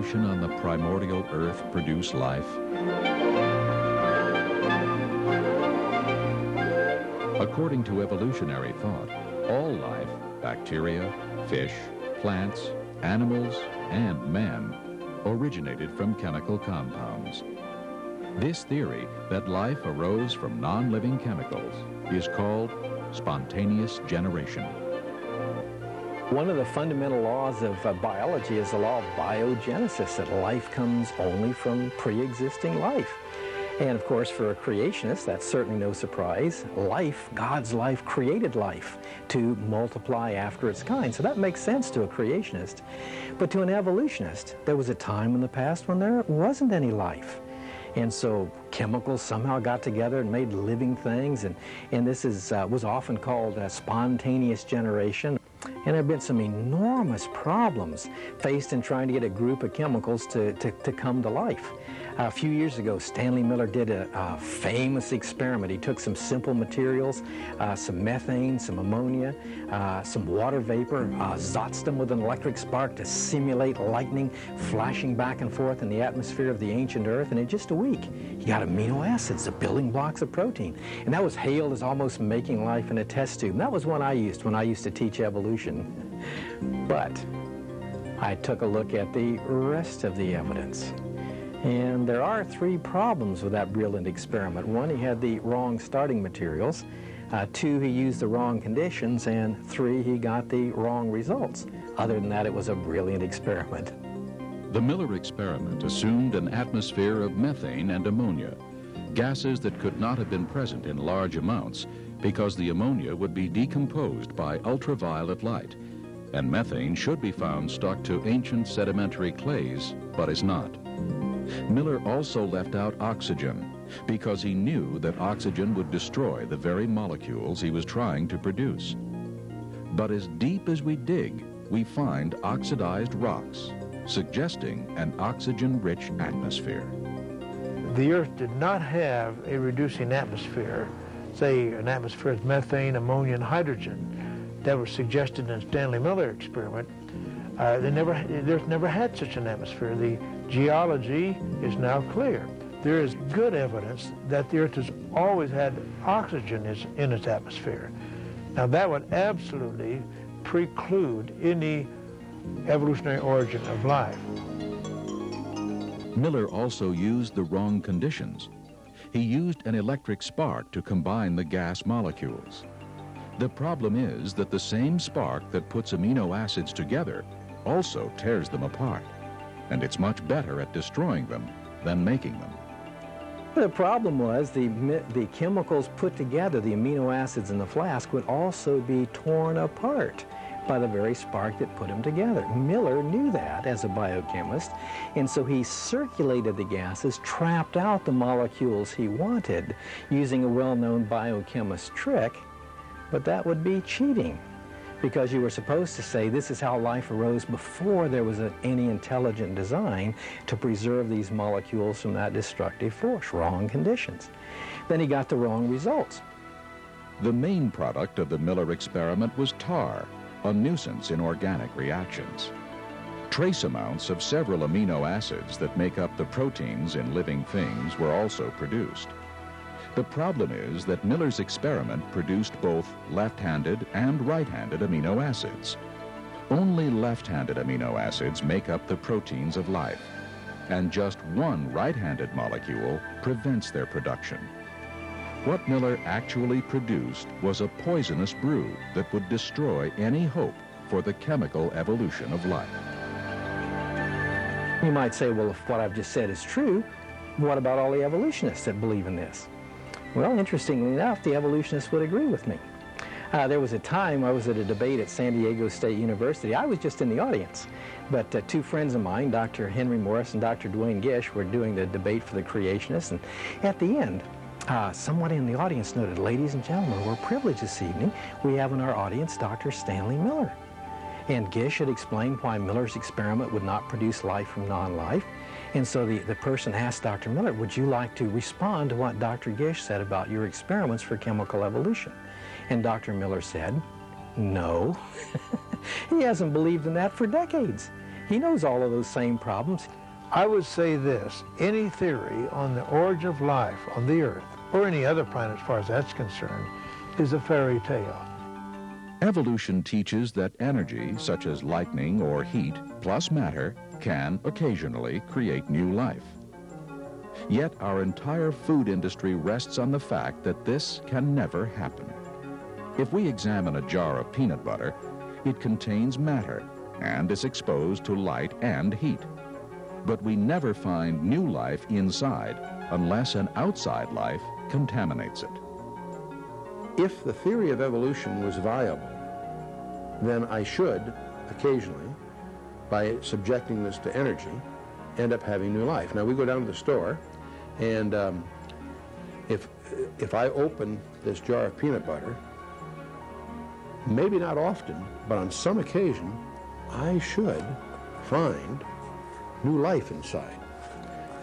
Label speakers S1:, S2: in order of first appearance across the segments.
S1: evolution on the primordial Earth produce life? According to evolutionary thought, all life, bacteria, fish, plants, animals, and man, originated from chemical compounds. This theory that life arose from non-living chemicals is called spontaneous generation.
S2: One of the fundamental laws of biology is the law of biogenesis, that life comes only from pre-existing life. And of course, for a creationist, that's certainly no surprise. Life, God's life, created life to multiply after its kind. So that makes sense to a creationist. But to an evolutionist, there was a time in the past when there wasn't any life. And so chemicals somehow got together and made living things, and this was often called spontaneous generation. And there have been some enormous problems faced in trying to get a group of chemicals to come to life. A few years ago, Stanley Miller did a famous experiment. He took some simple materials, some methane, some ammonia, some water vapor, zotzed them with an electric spark to simulate lightning flashing back and forth in the atmosphere of the ancient Earth, and in just a week, he got amino acids, the building blocks of protein. And that was hailed as almost making life in a test tube. And that was one I used when I used to teach evolution. But I took a look at the rest of the evidence. And there are three problems with that brilliant experiment. One, he had the wrong starting materials. Two, he used the wrong conditions. And three, he got the wrong results. Other than that, it was a brilliant experiment.
S1: The Miller experiment assumed an atmosphere of methane and ammonia, gases that could not have been present in large amounts because the ammonia would be decomposed by ultraviolet light, and methane should be found stuck to ancient sedimentary clays, but is not. Miller also left out oxygen because he knew that oxygen would destroy the very molecules he was trying to produce. But as deep as we dig, we find oxidized rocks, suggesting an oxygen-rich atmosphere.
S3: The Earth did not have a reducing atmosphere, say an atmosphere of methane, ammonia, and hydrogen that was suggested in the Stanley Miller experiment. The Earth never had such an atmosphere. The geology is now clear. There is good evidence that the Earth has always had oxygen in its atmosphere. Now that would absolutely preclude any evolutionary origin of life.
S1: Miller also used the wrong conditions. He used an electric spark to combine the gas molecules. The problem is that the same spark that puts amino acids together also tears them apart, and it's much better at destroying them than making them.
S2: The problem was the chemicals put together, the amino acids in the flask, would also be torn apart by the very spark that put them together. Miller knew that as a biochemist, and so he circulated the gases, trapped out the molecules he wanted, using a well-known biochemist trick, but that would be cheating, because you were supposed to say this is how life arose before there was any intelligent design to preserve these molecules from that destructive force. Wrong conditions. Then he got the wrong results.
S1: The main product of the Miller experiment was tar, a nuisance in organic reactions. Trace amounts of several amino acids that make up the proteins in living things were also produced. The problem is that Miller's experiment produced both left-handed and right-handed amino acids. Only left-handed amino acids make up the proteins of life, and just one right-handed molecule prevents their production. What Miller actually produced was a poisonous brew that would destroy any hope for the chemical evolution of life.
S2: You might say, well, if what I've just said is true, what about all the evolutionists that believe in this? Well, interestingly enough, the evolutionists would agree with me. There was a time I was at a debate at San Diego State University. I was just in the audience, but two friends of mine, Dr. Henry Morris and Dr. Duane Gish, were doing the debate for the creationists, and at the end, someone in the audience noted, "Ladies and gentlemen, we're privileged this evening. We have in our audience Dr. Stanley Miller." And Gish had explained why Miller's experiment would not produce life from non-life. And so the person asked Dr. Miller, "Would you like to respond to what Dr. Gish said about your experiments for chemical evolution?" And Dr. Miller said, "No." He hasn't believed in that for decades. He knows all of those same problems.
S3: I would say this: any theory on the origin of life on the Earth, or any other planet as far as that's concerned, is a fairy tale.
S1: Evolution teaches that energy, such as lightning or heat, plus matter, can occasionally create new life. Yet our entire food industry rests on the fact that this can never happen. If we examine a jar of peanut butter, it contains matter and is exposed to light and heat. But we never find new life inside unless an outside life contaminates it.
S4: If the theory of evolution was viable, then I should occasionally, by subjecting this to energy, end up having new life. Now we go down to the store, and if I open this jar of peanut butter, maybe not often, but on some occasion, I should find new life inside.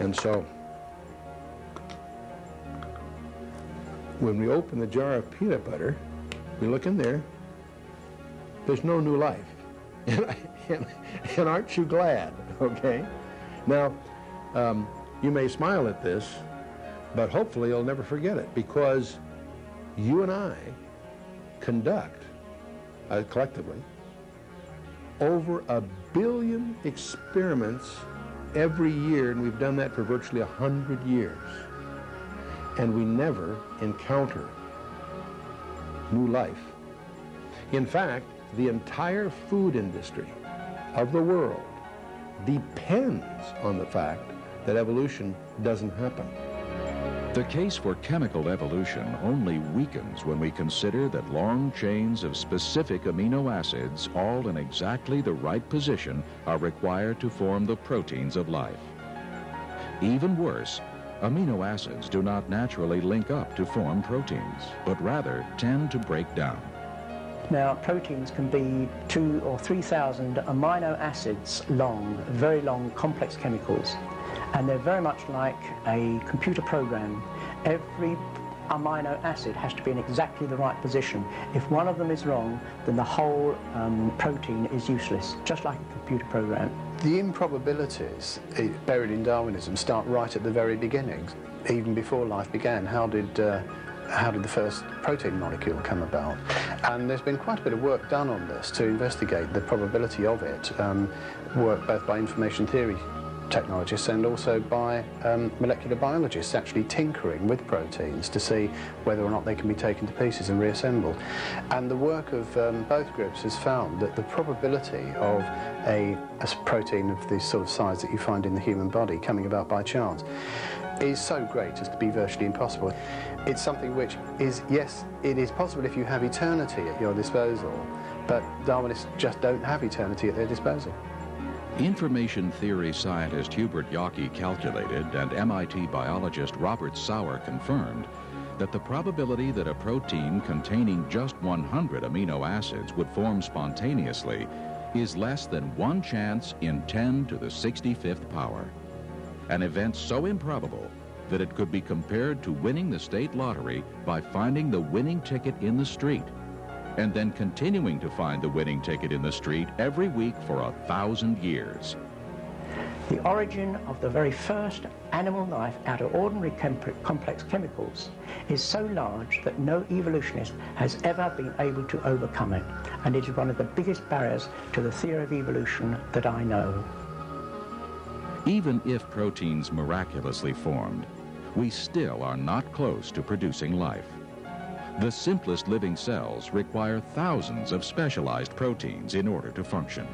S4: And so when we open the jar of peanut butter, we look in there, there's no new life. And aren't you glad, okay? Now, you may smile at this, but hopefully you'll never forget it, because you and I conduct, collectively, over 1 billion experiments every year, and we've done that for virtually 100 years. And we never encounter new life. In fact, the entire food industry of the world depends on the fact that evolution doesn't happen.
S1: The case for chemical evolution only weakens when we consider that long chains of specific amino acids, all in exactly the right position, are required to form the proteins of life. Even worse, amino acids do not naturally link up to form proteins, but rather tend to break down.
S5: Now, proteins can be 2,000 or 3,000 amino acids long, very long, complex chemicals. And they're very much like a computer program. Every amino acid has to be in exactly the right position. If one of them is wrong, then the whole protein is useless, just like a computer program.
S6: The improbabilities buried in Darwinism start right at the very beginning. Even before life began, how did the first protein molecule come about? And there's been quite a bit of work done on this to investigate the probability of it, work both by information theory technologists and also by molecular biologists actually tinkering with proteins to see whether or not they can be taken to pieces and reassembled. And the work of both groups has found that the probability of a protein of the sort of size that you find in the human body coming about by chance is so great as to be virtually impossible. It's something which is, yes, it is possible if you have eternity at your disposal, but Darwinists just don't have eternity at their disposal.
S1: Information theory scientist Hubert Yockey calculated, and MIT biologist Robert Sauer confirmed, that the probability that a protein containing just 100 amino acids would form spontaneously is less than 1 chance in 10 to the 65th power. An event so improbable that it could be compared to winning the state lottery by finding the winning ticket in the street, and then continuing to find the winning ticket in the street every week for 1,000 years.
S5: The origin of the very first animal life out of ordinary complex chemicals is so large that no evolutionist has ever been able to overcome it, and it is one of the biggest barriers to the theory of evolution that I know.
S1: Even if proteins miraculously formed, we still are not close to producing life. The simplest living cells require thousands of specialized proteins in order to function.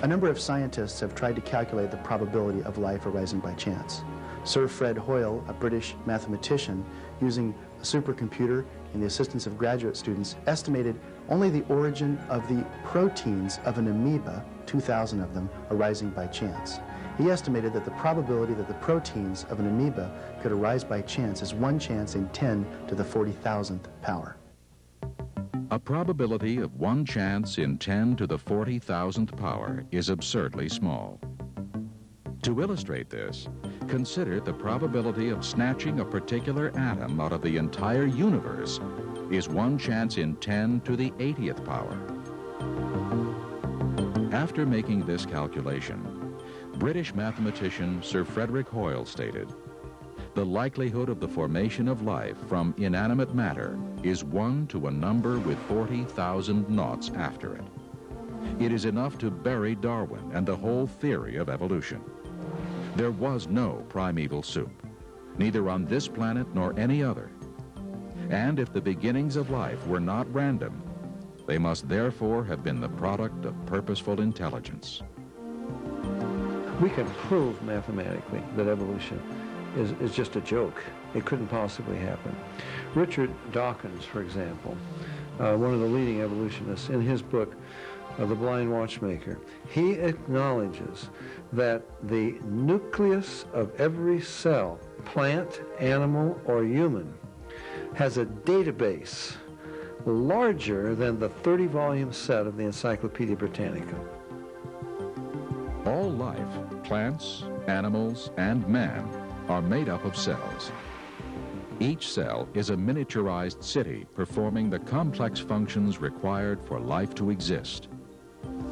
S7: A number of scientists have tried to calculate the probability of life arising by chance. Sir Fred Hoyle, a British mathematician, using a supercomputer and the assistance of graduate students, estimated only the origin of the proteins of an amoeba, 2,000 of them, arising by chance. He estimated that the probability that the proteins of an amoeba could arise by chance is 1 chance in 10 to the 40,000th power.
S1: A probability of 1 chance in 10 to the 40,000th power is absurdly small. To illustrate this, consider the probability of snatching a particular atom out of the entire universe is 1 chance in 10 to the 80th power. After making this calculation, British mathematician Sir Frederick Hoyle stated, "The likelihood of the formation of life from inanimate matter is 1 to a number with 40,000 noughts after it. It is enough to bury Darwin and the whole theory of evolution. There was no primeval soup, neither on this planet nor any other. And if the beginnings of life were not random, they must therefore have been the product of purposeful intelligence."
S8: We can prove mathematically that evolution is just a joke. It couldn't possibly happen. Richard Dawkins, for example, one of the leading evolutionists, in his book, The Blind Watchmaker, he acknowledges that the nucleus of every cell, plant, animal, or human, has a database larger than the 30-volume set of the Encyclopedia Britannica.
S1: All life, plants, animals, and man, are made up of cells. Each cell is a miniaturized city performing the complex functions required for life to exist.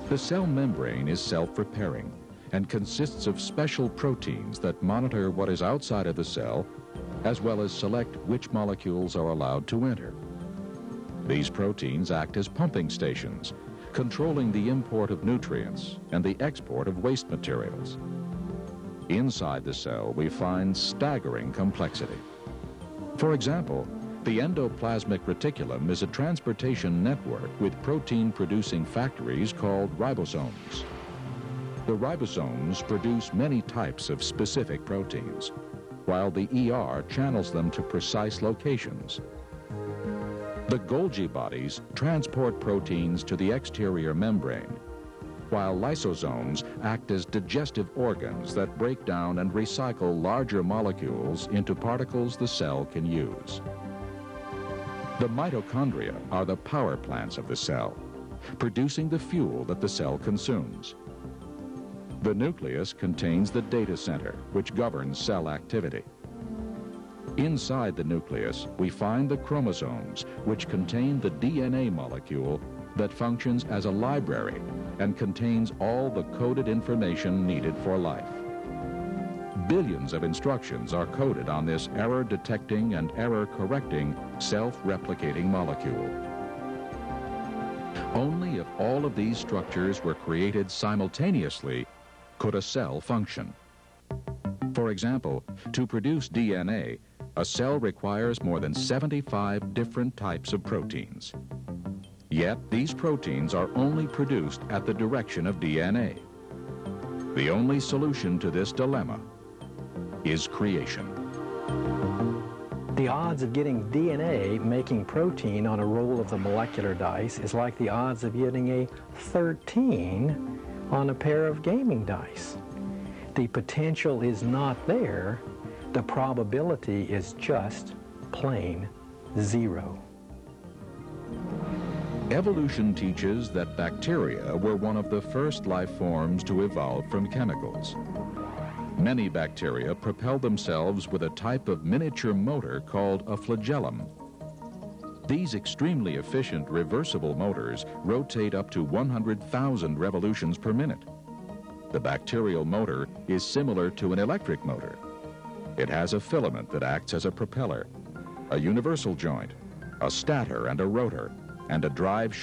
S1: The cell membrane is self-repairing and consists of special proteins that monitor what is outside of the cell, as well as select which molecules are allowed to enter. These proteins act as pumping stations, controlling the import of nutrients and the export of waste materials. Inside the cell, we find staggering complexity. For example, the endoplasmic reticulum is a transportation network with protein-producing factories called ribosomes. The ribosomes produce many types of specific proteins, while the ER channels them to precise locations. The Golgi bodies transport proteins to the exterior membrane, while lysosomes act as digestive organs that break down and recycle larger molecules into particles the cell can use. The mitochondria are the power plants of the cell, producing the fuel that the cell consumes. The nucleus contains the data center, which governs cell activity. Inside the nucleus, we find the chromosomes, which contain the DNA molecule that functions as a library and contains all the coded information needed for life. Billions of instructions are coded on this error-detecting and error-correcting self-replicating molecule. Only if all of these structures were created simultaneously could a cell function. For example, to produce DNA, a cell requires more than 75 different types of proteins. Yet, these proteins are only produced at the direction of DNA. The only solution to this dilemma is creation.
S2: The odds of getting DNA making protein on a roll of the molecular dice is like the odds of getting a 13 on a pair of gaming dice. The potential is not there. The probability is just plain zero.
S1: Evolution teaches that bacteria were one of the first life forms to evolve from chemicals. Many bacteria propel themselves with a type of miniature motor called a flagellum. These extremely efficient reversible motors rotate up to 100,000 revolutions per minute. The bacterial motor is similar to an electric motor. It has a filament that acts as a propeller, a universal joint, a stator and a rotor, and a drive shaft